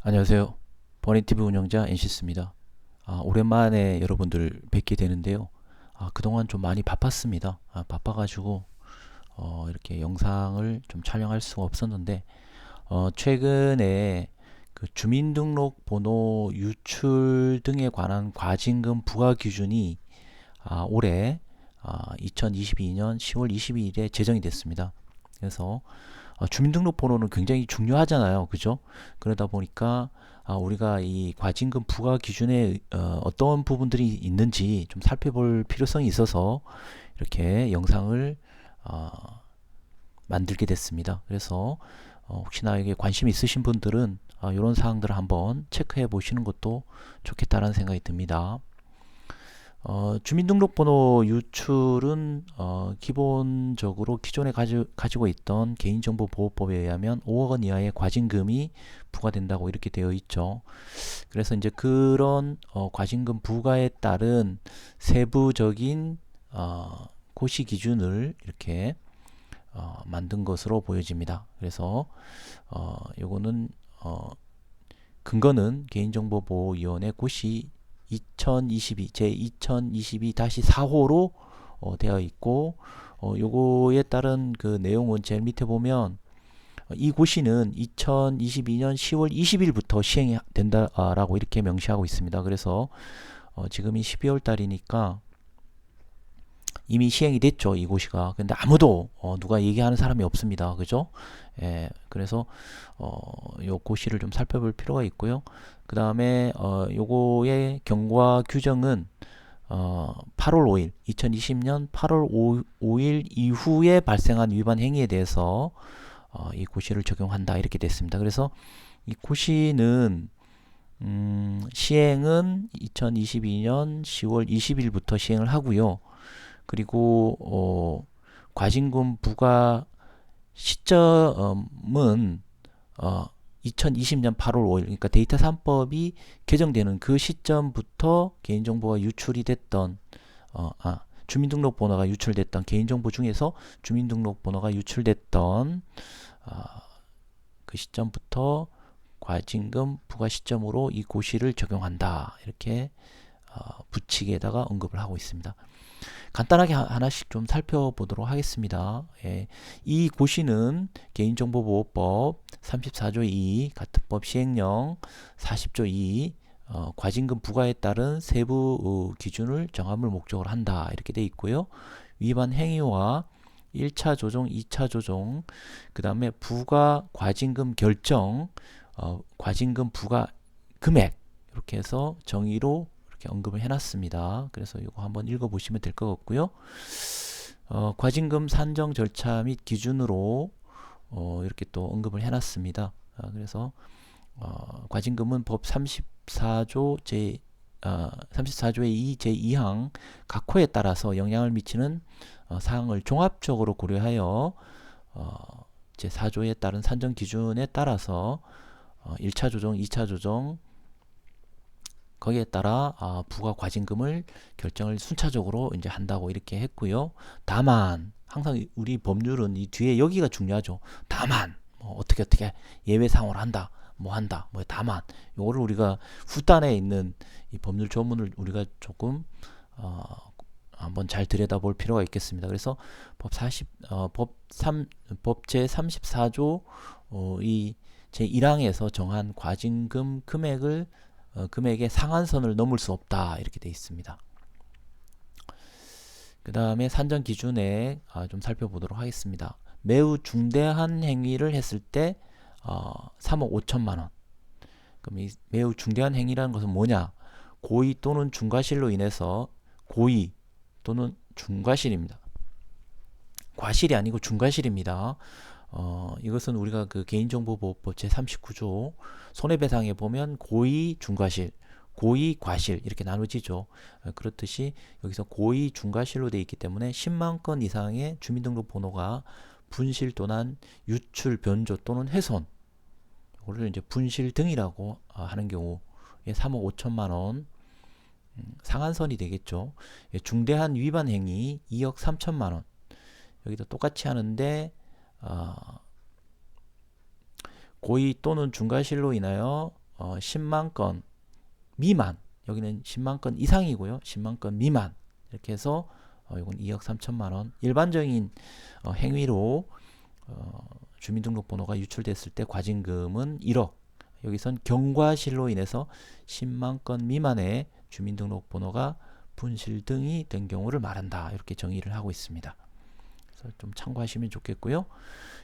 안녕하세요. 버니티비 운영자 NC스입니다. 오랜만에 여러분들 뵙게 되는데요. 그동안 좀 많이 바빴습니다. 바빠가지고 이렇게 영상을 좀 촬영할 수가 없었는데 최근에 그 주민등록번호 유출 등에 관한 과징금 부과 기준이 올해 2022년 10월 22일에 제정이 됐습니다. 그래서 주민등록번호는 굉장히 중요하잖아요. 그죠? 그러다 보니까 우리가 이 과징금 부과 기준에 어떤 부분들이 있는지 좀 살펴볼 필요성이 있어서 이렇게 영상을 어, 만들게 됐습니다. 그래서 혹시나 이게 관심 있으신 분들은 이런 사항들을 한번 체크해 보시는 것도 좋겠다라는 생각이 듭니다. 주민등록번호 유출은 기본적으로 기존에 가지고 있던 개인정보보호법에 의하면 5억 원 이하의 과징금이 부과된다고 이렇게 되어 있죠. 그래서 이제 그런 과징금 부과에 따른 세부적인 고시 기준을 이렇게 만든 것으로 보여집니다. 그래서 요거는 근거는 개인정보보호위원회 고시 2022 제 2022-4호로 되어 있고 요거에 따른 그 내용은 제일 밑에 보면 이 고시는 2022년 10월 20일부터 시행이 된다라고 이렇게 명시하고 있습니다. 그래서 지금이 12월 달이니까 이미 시행이 됐죠, 이 고시가. 근데 아무도 누가 얘기하는 사람이 없습니다. 그죠? 예, 그래서 요 고시를 좀 살펴볼 필요가 있고요. 그 다음에 요거의 경과 규정은 8월 5일, 2020년 8월 5일 이후에 발생한 위반 행위에 대해서 이 고시를 적용한다 이렇게 됐습니다. 그래서 이 고시는 시행은 2022년 10월 20일부터 시행을 하고요. 그리고 과징금 부과 시점은 2020년 8월 5일, 그러니까 데이터 3법이 개정되는 그 시점부터 개인정보가 유출이 됐던 주민등록번호가 유출됐던 개인정보 중에서 주민등록번호가 유출됐던 그 시점부터 과징금 부과 시점으로 이 고시를 적용한다 이렇게 부칙에다가 언급을 하고 있습니다. 간단하게 하나씩 좀 살펴보도록 하겠습니다. 예, 이 고시는 개인정보보호법 34조 2 같은 법 시행령 40조 2 과징금 부과에 따른 세부 기준을 정함을 목적으로 한다 이렇게 돼 있고요. 위반 행위와 1차 조정, 2차 조정, 그 다음에 부과 과징금 결정, 과징금 부과 금액 이렇게 해서 정의로 이렇게 언급을 해놨습니다. 그래서 이거 한번 읽어보시면 될 것 같고요. 과징금 산정 절차 및 기준으로 이렇게 또 언급을 해놨습니다. 그래서 과징금은 법 34조 제 34조의 2 제2항 각 호에 따라서 영향을 미치는 사항을 종합적으로 고려하여 제4조에 따른 산정 기준에 따라서 1차 조정, 2차 조정 거기에 따라 부과 과징금을 결정을 순차적으로 이제 한다고 이렇게 했고요. 다만 항상 우리 법률은 이 뒤에 여기가 중요하죠. 다만 뭐 어떻게 예외 상황을 한다. 뭐 한다. 뭐 다만 요거를 우리가 후단에 있는 이 법률 조문을 우리가 조금 한번 잘 들여다볼 필요가 있겠습니다. 그래서 법 제 34조 이 제 1항에서 정한 과징금 금액의 상한선을 넘을 수 없다 이렇게 되어 있습니다. 그 다음에 산정 기준에 좀 살펴보도록 하겠습니다. 매우 중대한 행위를 했을 때 3억 5천만 원. 그럼 이 매우 중대한 행위라는 것은 뭐냐? 고의 또는 중과실로 인해서 고의 또는 중과실입니다. 과실이 아니고 중과실입니다. 이것은 우리가 그 개인정보보호법 제39조 손해배상에 보면 고의, 중과실, 고의, 과실 이렇게 나누지죠. 그렇듯이 여기서 고의, 중과실로 되어 있기 때문에 10만 건 이상의 주민등록번호가 분실 또는 유출, 변조 또는 훼손 이거를 이제 분실 등이라고 하는 경우에 3억 5천만 원 상한선이 되겠죠. 중대한 위반 행위 2억 3천만 원 여기도 똑같이 하는데 고의 또는 중과실로 인하여 10만 건 미만, 여기는 10만 건 이상이고요. 10만 건 미만 이렇게 해서 이건 2억 3천만 원. 일반적인 행위로 주민등록번호가 유출됐을 때 과징금은 1억. 여기선 경과실로 인해서 10만 건 미만의 주민등록번호가 분실 등이 된 경우를 말한다. 이렇게 정의를 하고 있습니다. 그래서 좀 참고하시면 좋겠고요.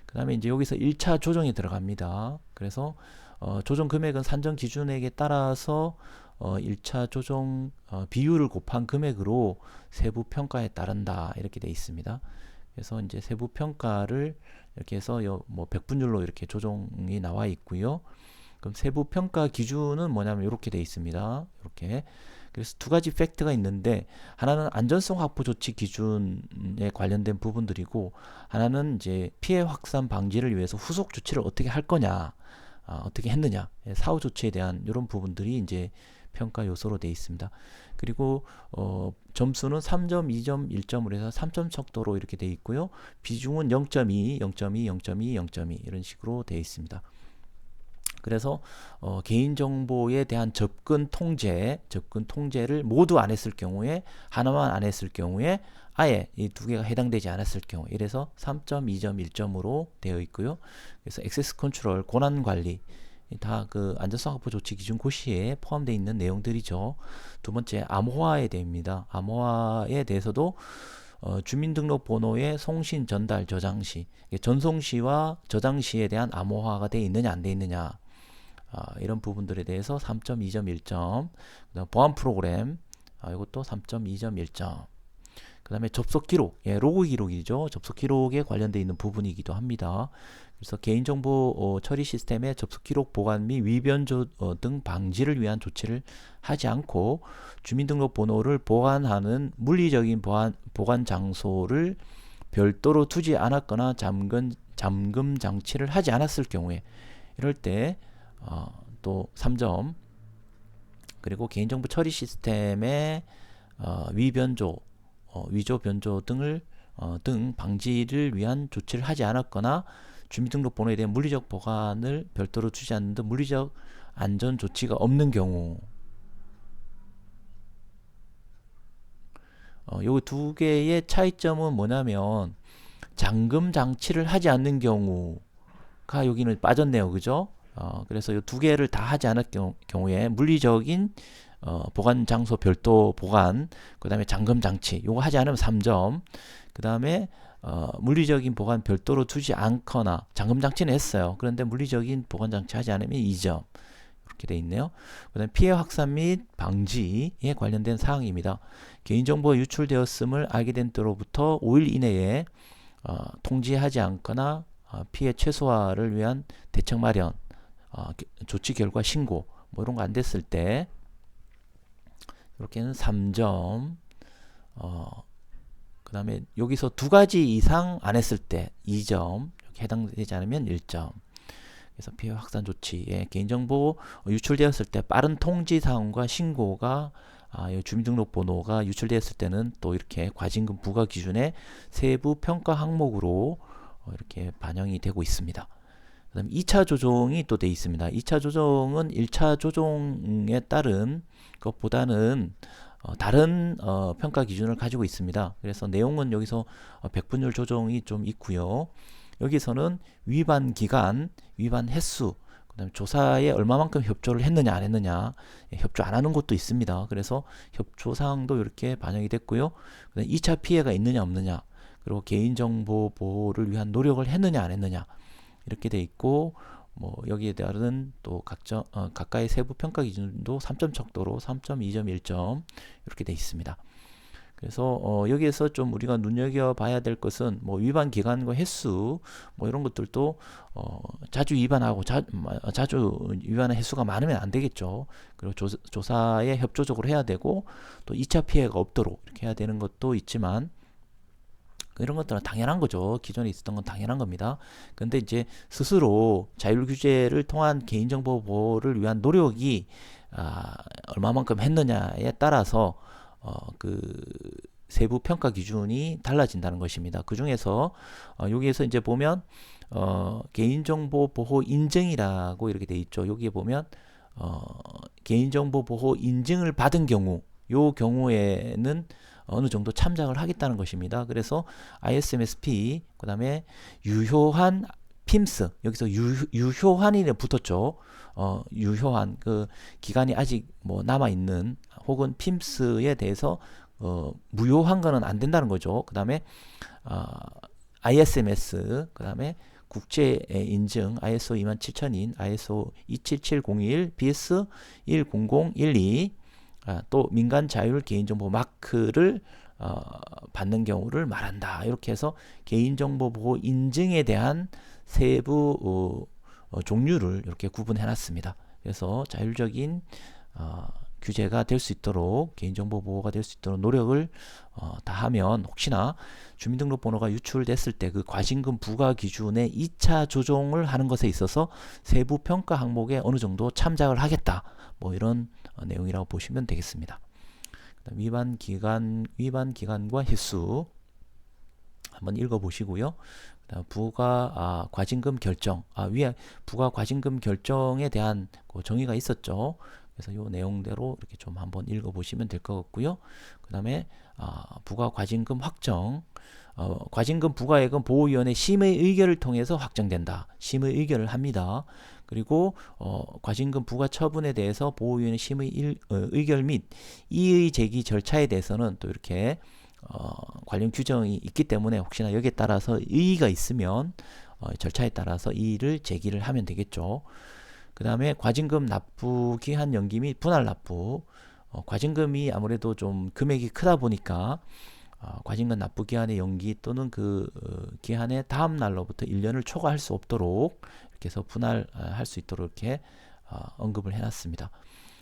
그 다음에 이제 여기서 1차 조정이 들어갑니다. 그래서 조정 금액은 산정 기준액에 따라서 1차 조정 비율을 곱한 금액으로 세부 평가에 따른다. 이렇게 되어 있습니다. 그래서 이제 세부 평가를 이렇게 해서 뭐 백분율로 이렇게 조정이 나와 있고요. 그럼 세부 평가 기준은 뭐냐면 이렇게 되어 있습니다. 이렇게. 그래서 두 가지 팩트가 있는데, 하나는 안전성 확보 조치 기준에 관련된 부분들이고, 하나는 이제 피해 확산 방지를 위해서 후속 조치를 어떻게 할 거냐, 어떻게 했느냐, 사후 조치에 대한 이런 부분들이 이제 평가 요소로 되어 있습니다. 그리고 점수는 3점, 2점, 1점으로 해서 3점 척도로 이렇게 되어 있고요. 비중은 0.2, 0.2, 0.2, 0.2 이런 식으로 되어 있습니다. 그래서 개인정보에 대한 접근 통제를 모두 안 했을 경우에, 하나만 안 했을 경우에 아예 이 두 개가 해당되지 않았을 경우, 이래서 3점, 2점, 1점으로 되어 있고요. 그래서 액세스 컨트롤, 권한 관리 다 그 안전성 확보 조치 기준 고시에 포함되어 있는 내용들이죠. 두 번째, 암호화에 대해입니다. 암호화에 대해서도 주민등록번호의 송신, 전달, 저장 시, 전송 시와 저장 시에 대한 암호화가 되어 있느냐 안 되어 있느냐, 이런 부분들에 대해서 3점, 2점, 1점. 그다음 보안 프로그램, 이것도 3점, 2점, 1점. 그 다음에 접속 기록, 로그 기록이죠. 접속 기록에 관련되어 있는 부분이기도 합니다. 그래서 개인정보 처리 시스템의 접속 기록 보관 및 위변조 등 방지를 위한 조치를 하지 않고, 주민등록번호를 보관하는 물리적인 보관 장소를 별도로 두지 않았거나 잠금 장치를 하지 않았을 경우에, 이럴 때 또 3점. 그리고 개인정보 처리 시스템의 위변조, 위조 변조 등을 등 방지를 위한 조치를 하지 않았거나, 주민등록번호에 대한 물리적 보관을 별도로 두지 않는 등 물리적 안전 조치가 없는 경우, 요 두 개의 차이점은 뭐냐면, 잠금 장치를 하지 않는 경우가 여기는 빠졌네요. 그죠? 그래서 이 두 개를 다 하지 않을 경우에 물리적인 보관 장소 별도 보관, 그 다음에 잠금 장치, 요거 하지 않으면 3점. 그 다음에 물리적인 보관 별도로 두지 않거나, 잠금 장치는 했어요. 그런데 물리적인 보관 장치 하지 않으면 2점. 이렇게 돼 있네요. 그 다음에 피해 확산 및 방지에 관련된 사항입니다. 개인정보가 유출되었음을 알게 된 때로부터 5일 이내에 통지하지 않거나 피해 최소화를 위한 대책 마련, 조치 결과 신고, 뭐 이런 거 안 됐을 때 이렇게는 3점. 그 다음에 여기서 두 가지 이상 안 했을 때 2점, 해당되지 않으면 1점. 그래서 피해 확산 조치에 개인정보 유출되었을 때 빠른 통지 사항과 신고가, 주민등록번호가 유출되었을 때는 또 이렇게 과징금 부과 기준의 세부 평가 항목으로 이렇게 반영이 되고 있습니다. 그 다음에 2차 조정이 또 되어 있습니다. 2차 조정은 1차 조정에 따른 것보다는 다른 평가 기준을 가지고 있습니다. 그래서 내용은 여기서 백분율 조정이 좀 있고요. 여기서는 위반 기간, 위반 횟수, 그 다음에 조사에 얼마만큼 협조를 했느냐 안 했느냐, 협조 안 하는 곳도 있습니다. 그래서 협조 사항도 이렇게 반영이 됐고요. 그다음에 2차 피해가 있느냐 없느냐, 그리고 개인정보 보호를 위한 노력을 했느냐 안 했느냐, 이렇게 돼 있고, 뭐 여기에 따른 또 각각의 세부 평가 기준도 3점 척도로 3점, 2점, 1점 이렇게 돼 있습니다. 그래서 여기에서 좀 우리가 눈여겨봐야 될 것은, 뭐 위반 기간과 횟수, 뭐 이런 것들도 자주 위반하고 자주 위반의 횟수가 많으면 안 되겠죠. 그리고 조사에 협조적으로 해야 되고, 또 2차 피해가 없도록 이렇게 해야 되는 것도 있지만, 이런 것들은 당연한 거죠. 기존에 있었던 건 당연한 겁니다. 근데 이제 스스로 자율 규제를 통한 개인정보 보호를 위한 노력이 얼마만큼 했느냐에 따라서 그 세부 평가 기준이 달라진다는 것입니다. 그 중에서 여기에서 이제 보면 개인정보 보호 인증이라고 이렇게 돼 있죠. 여기에 보면 개인정보 보호 인증을 받은 경우, 요 경우에는 어느 정도 참작을 하겠다는 것입니다. 그래서 ISMSP, 그 다음에 유효한 PIMS, 여기서 유효한이 붙었죠. 유효한 그 기간이 아직 뭐 남아 있는, 혹은 PIMS에 대해서 무효한 거는 안 된다는 거죠. 그 다음에 ISMS, 그 다음에 국제 인증 ISO 27000인 ISO 27701 BS 10012, 또 민간 자율 개인정보 마크를 받는 경우를 말한다. 이렇게 해서 개인정보 보호 인증에 대한 세부 종류를 이렇게 구분해 놨습니다. 그래서 자율적인 규제가 될 수 있도록, 개인정보 보호가 될 수 있도록 노력을 다하면, 혹시나 주민등록번호가 유출됐을 때 그 과징금 부과 기준의 2차 조정을 하는 것에 있어서 세부 평가 항목에 어느 정도 참작을 하겠다, 뭐 이런 내용이라고 보시면 되겠습니다. 위반 기간과 횟수 한번 읽어보시고요. 부가 과징금 결정, 위에 부가 과징금 결정에 대한 그 정의가 있었죠. 그래서 이 내용대로 이렇게 좀 한번 읽어보시면 될 것 같고요. 그 다음에 부가 과징금 확정, 과징금 부과액은 보호위원회 심의 의결을 통해서 확정된다. 심의 의결을 합니다. 그리고 과징금 부과 처분에 대해서 보호위원회 심의 의결 및 이의 제기 절차에 대해서는 또 이렇게 관련 규정이 있기 때문에, 혹시나 여기에 따라서 이의가 있으면 절차에 따라서 이의를 제기를 하면 되겠죠. 그 다음에 과징금 납부 기한 연기 및 분할 납부, 과징금이 아무래도 좀 금액이 크다 보니까 과징금 납부 기한의 연기 또는 그 기한의 다음 날로부터 1년을 초과할 수 없도록 이렇게 해서 분할할 수 있도록 이렇게 언급을 해놨습니다.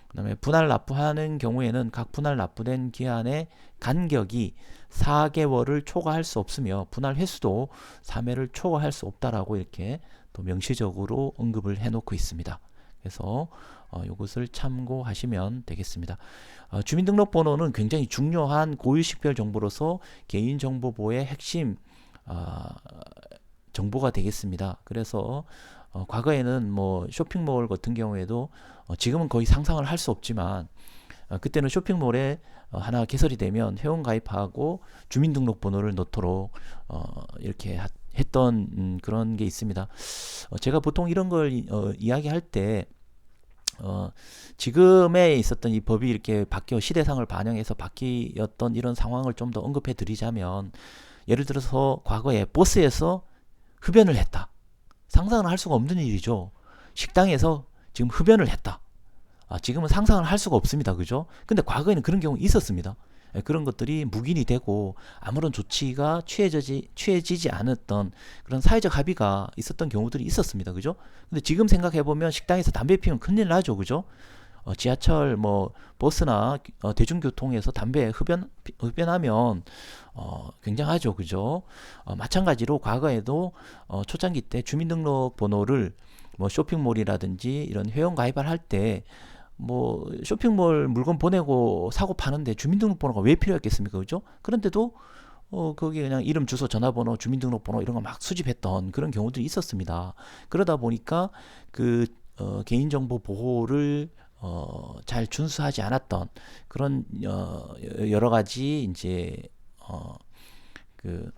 그 다음에 분할 납부하는 경우에는 각 분할 납부된 기한의 간격이 4개월을 초과할 수 없으며 분할 횟수도 3회를 초과할 수 없다라고 이렇게 또 명시적으로 언급을 해놓고 있습니다. 그래서 이것을 참고하시면 되겠습니다. 주민등록번호는 굉장히 중요한 고유식별 정보로서 개인정보보호의 핵심 정보가 되겠습니다. 그래서 과거에는 뭐 쇼핑몰 같은 경우에도 지금은 거의 상상을 할 수 없지만, 그때는 쇼핑몰에 하나 개설이 되면 회원가입하고 주민등록번호를 넣도록 이렇게 했던 그런 게 있습니다. 제가 보통 이런 걸 이야기할 때 지금에 있었던 이 법이 이렇게 바뀌어 시대상을 반영해서 바뀌었던 이런 상황을 좀 더 언급해 드리자면, 예를 들어서 과거에 버스에서 흡연을 했다. 상상을 할 수가 없는 일이죠. 식당에서 지금 흡연을 했다. 지금은 상상을 할 수가 없습니다. 그죠? 근데 과거에는 그런 경우 있었습니다. 그런 것들이 묵인이 되고 아무런 조치가 취해지지 않았던 그런 사회적 합의가 있었던 경우들이 있었습니다. 그죠? 근데 지금 생각해보면 식당에서 담배 피우면 큰일 나죠. 그죠? 지하철, 뭐 버스나 대중교통에서 담배 흡연하면 굉장하죠. 그죠? 마찬가지로 과거에도 초창기 때 주민등록번호를 뭐 쇼핑몰이라든지 이런 회원 가입을 할 때 뭐 쇼핑몰 물건 보내고 사고 파는데 주민등록번호가 왜 필요했겠습니까? 그죠? 그런데도 거기 그냥 이름, 주소, 전화번호, 주민등록번호 이런 거 막 수집했던 그런 경우들이 있었습니다. 그러다 보니까 그 개인정보 보호를 잘 준수하지 않았던 그런 여러 가지 이제 그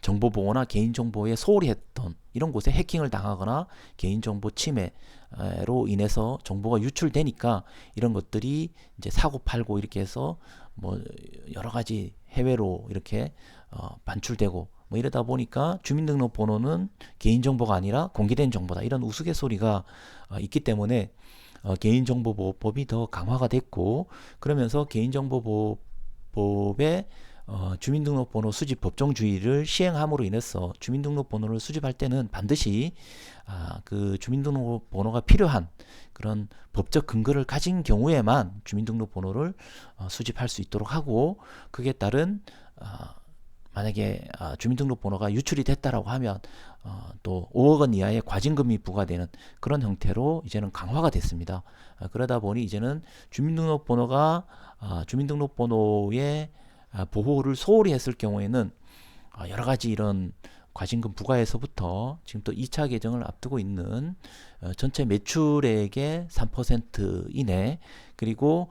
정보 보호나 개인정보에 소홀히 했던 이런 곳에 해킹을 당하거나 개인정보 침해로 인해서 정보가 유출되니까 이런 것들이 이제 사고 팔고 이렇게 해서 뭐 여러 가지 해외로 이렇게 반출되고 뭐 이러다 보니까 주민등록번호는 개인정보가 아니라 공개된 정보다, 이런 우스갯소리가 있기 때문에 개인정보보호법이 더 강화가 됐고, 그러면서 개인정보보호법에 주민등록번호 수집 법정주의를 시행함으로 인해서 주민등록번호를 수집할 때는 반드시 그 주민등록번호가 필요한 그런 법적 근거를 가진 경우에만 주민등록번호를 수집할 수 있도록 하고, 그에 따른 만약에 주민등록번호가 유출이 됐다라고 하면 또 5억 원 이하의 과징금이 부과되는 그런 형태로 이제는 강화가 됐습니다. 그러다 보니 이제는 주민등록번호의 보호를 소홀히 했을 경우에는 여러 가지 이런 과징금 부과에서부터 지금 또 2차 개정을 앞두고 있는 전체 매출액의 3% 이내, 그리고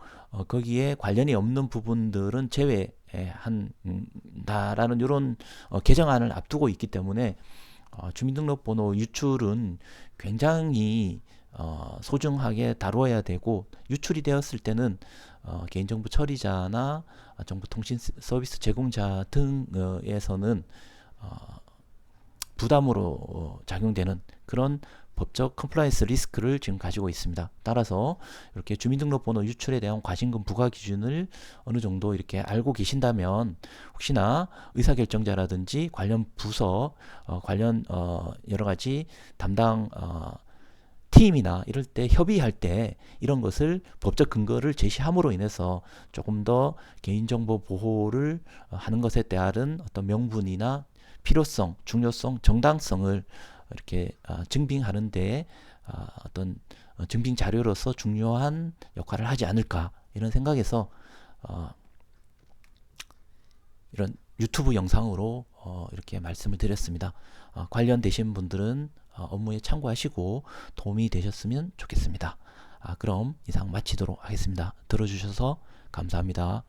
거기에 관련이 없는 부분들은 제외한다라는 이런 개정안을 앞두고 있기 때문에 주민등록번호 유출은 굉장히 소중하게 다루어야 되고, 유출이 되었을 때는 개인정보 처리자나 정보통신 서비스 제공자 등에서는 부담으로 작용되는 그런 법적 컴플라이언스 리스크를 지금 가지고 있습니다. 따라서 이렇게 주민등록번호 유출에 대한 과징금 부과 기준을 어느 정도 이렇게 알고 계신다면, 혹시나 의사결정자라든지 관련 부서, 관련 여러 가지 담당 팀이나 이럴 때 협의할 때 이런 것을 법적 근거를 제시함으로 인해서 조금 더 개인정보 보호를 하는 것에 따른 어떤 명분이나 필요성, 중요성, 정당성을 이렇게 증빙하는데 어떤 증빙 자료로서 중요한 역할을 하지 않을까, 이런 생각에서 이런 유튜브 영상으로 이렇게 말씀을 드렸습니다. 관련되신 분들은 업무에 참고하시고 도움이 되셨으면 좋겠습니다. 그럼 이상 마치도록 하겠습니다. 들어주셔서 감사합니다.